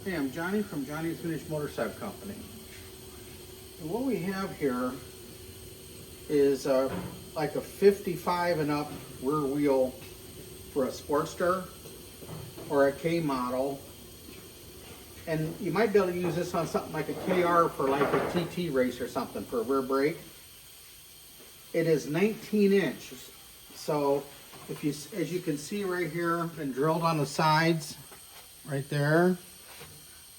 Hey, I'm Johnny from Johnny's Vintage Motorcycle Company. And what we have here is like a 55 and up rear wheel for a Sportster or a K model. And you might be able to use this on something like a KR for like a TT race or something for a rear brake. It is 19 inches. So if you, as you can see right here, been drilled on the sides, right there.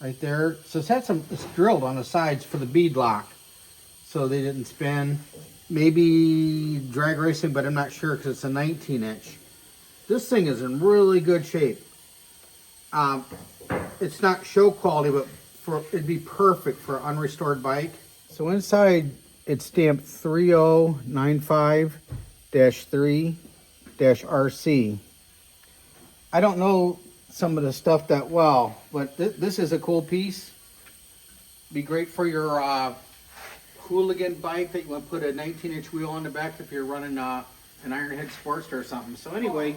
Right there. So it's drilled on the sides for the bead lock, so they didn't spin. Maybe drag racing, but I'm not sure because it's a 19 inch. This thing is in really good shape. It's not show quality, but it'd be perfect for an unrestored bike. So inside it's stamped 3095-3-RC. I don't know some of the stuff that well, but this is a cool piece. Be great for your hooligan bike that you want to put a 19-inch wheel on the back if you're running an Ironhead Sportster or something. So anyway,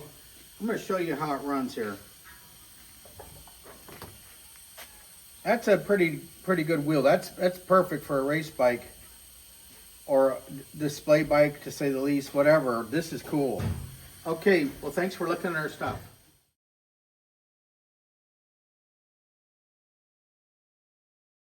I'm going to show you how it runs here. That's a pretty good wheel. That's perfect for a race bike or display bike, to say the least. Whatever. This is cool. Okay, well, thanks for looking at our stuff.